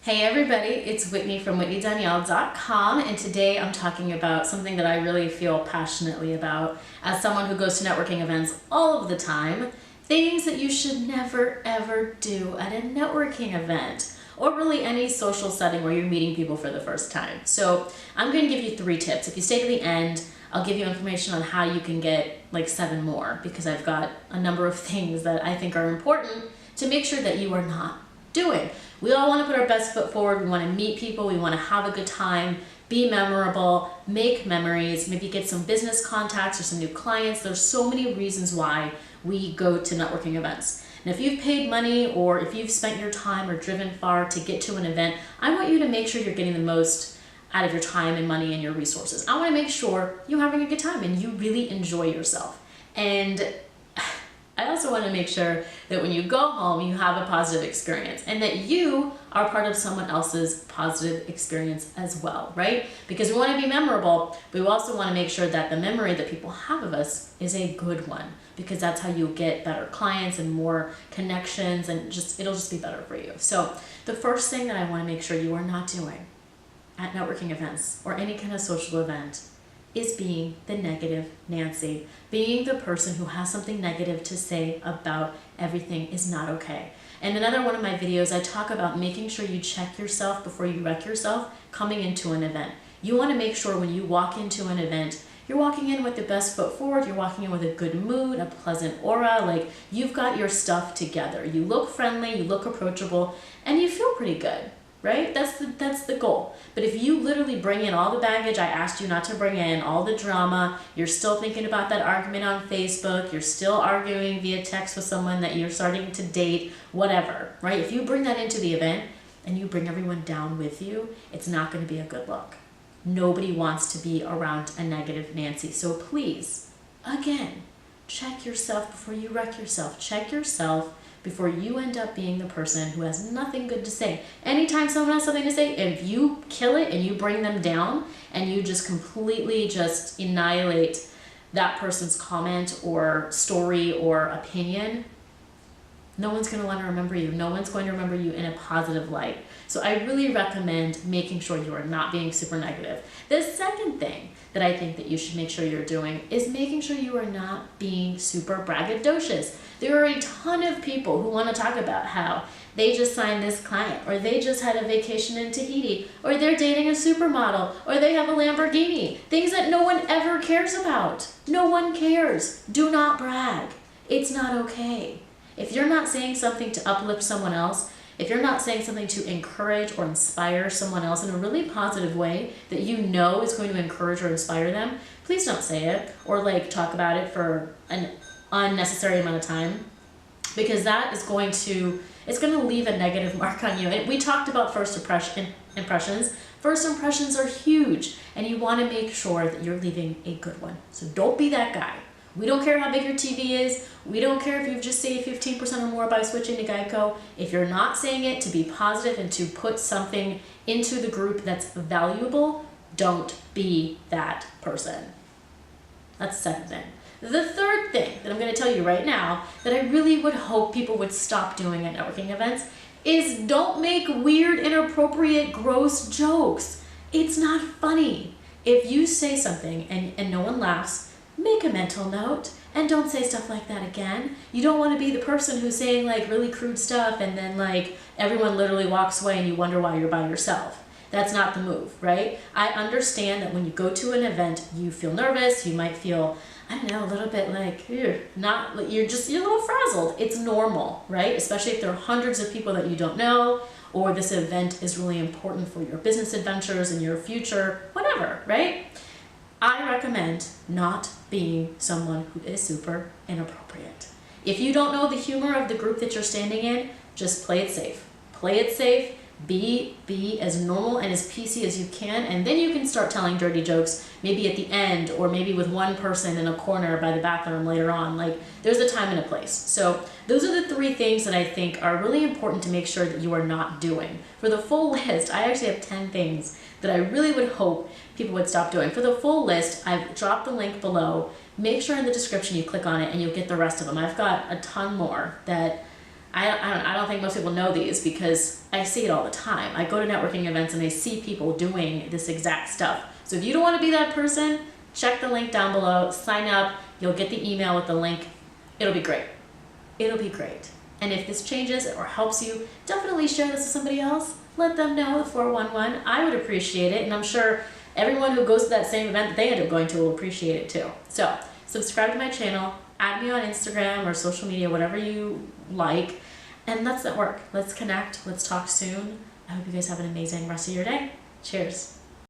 Hey everybody, it's Whitney from WhitneyDanielle.com, and today I'm talking about something that I really feel passionately about as someone who goes to networking events all of the time. Things that you should never ever do at a networking event or really any social setting where you're meeting people for the first time. So I'm going to give you 3 tips. If you stay to the end, I'll give you information on how you can get like 7 more, because I've got a number of things that I think are important to make sure that you are not doing. We all want to put our best foot forward. We want to meet people. We want to have a good time, be memorable, make memories, maybe get some business contacts or some new clients. There's so many reasons why we go to networking events. And if you've paid money or if you've spent your time or driven far to get to an event, I want you to make sure you're getting the most out of your time and money and your resources. I want to make sure you're having a good time and you really enjoy yourself. And I also want to make sure that when you go home, you have a positive experience and that you are part of someone else's positive experience as well, right? Because we want to be memorable, but we also want to make sure that the memory that people have of us is a good one, because that's how you get better clients and more connections, and it'll just be better for you. So the first thing that I want to make sure you are not doing at networking events or any kind of social event is being the negative Nancy. Being the person who has something negative to say about everything is not okay. And another one of my videos, I talk about making sure you check yourself before you wreck yourself coming into an event. You want to make sure when you walk into an event, you're walking in with the best foot forward, you're walking in with a good mood, a pleasant aura, like you've got your stuff together. You look friendly, you look approachable, and you feel pretty good. Right? That's the goal. But if you literally bring in all the baggage I asked you not to bring in, all the drama, you're still thinking about that argument on Facebook, you're still arguing via text with someone that you're starting to date, whatever, right? If you bring that into the event and you bring everyone down with you, it's not going to be a good look. Nobody wants to be around a negative Nancy. So please, again, check yourself before you wreck yourself. Check yourself before you end up being the person who has nothing good to say. Anytime someone has something to say, if you kill it and you bring them down and you just completely just annihilate that person's comment or story or opinion, no one's going to want to remember you. No one's going to remember you in a positive light. So I really recommend making sure you are not being super negative. The second thing that I think that you should make sure you're doing is making sure you are not being super braggadocious. There are a ton of people who want to talk about how they just signed this client, or they just had a vacation in Tahiti, or they're dating a supermodel, or they have a Lamborghini. Things that no one ever cares about. No one cares. Do not brag. It's not okay. If you're not saying something to uplift someone else, if you're not saying something to encourage or inspire someone else in a really positive way that you know is going to encourage or inspire them, please don't say it or like talk about it for an unnecessary amount of time, because that is going to, it's going to leave a negative mark on you. And we talked about first impressions. First impressions are huge, and you want to make sure that you're leaving a good one. So don't be that guy. We don't care how big your TV is. We don't care if you've just saved 15% or more by switching to Geico. If you're not saying it to be positive and to put something into the group that's valuable, don't be that person. That's the second thing. The third thing that I'm going to tell you right now that I really would hope people would stop doing at networking events is don't make weird, inappropriate, gross jokes. It's not funny. If you say something and no one laughs, make a mental note and don't say stuff like that again. You don't want to be the person who's saying like really crude stuff and then like everyone literally walks away and you wonder why you're by yourself. That's not the move, right? I understand that when you go to an event, you feel nervous, you might feel, I don't know, a little bit like, you're a little frazzled. It's normal, right? Especially if there are hundreds of people that you don't know, or this event is really important for your business adventures and your future, whatever, right? I recommend not being someone who is super inappropriate. If you don't know the humor of the group that you're standing in, just play it safe. Play it safe, be as normal and as PC as you can, and then you can start telling dirty jokes maybe at the end, or maybe with one person in a corner by the bathroom later on. Like, there's a time and a place. So those are the 3 things that I think are really important to make sure that you are not doing. For the full list, I actually have 10 things that I really would hope people would stop doing. For the full list, I've dropped the link below. Make sure in the description you click on it and you'll get the rest of them. I've got a ton more that I don't think most people know these because I see it all the time. I go to networking events and I see people doing this exact stuff. So if you don't want to be that person, check the link down below, sign up, you'll get the email with the link. It'll be great. It'll be great. And if this changes or helps you, definitely share this with somebody else. Let them know, the 411. I would appreciate it, and I'm sure everyone who goes to that same event that they end up going to will appreciate it too. So subscribe to my channel, add me on Instagram or social media, whatever you like, and let's network. Let's connect. Let's talk soon. I hope you guys have an amazing rest of your day. Cheers.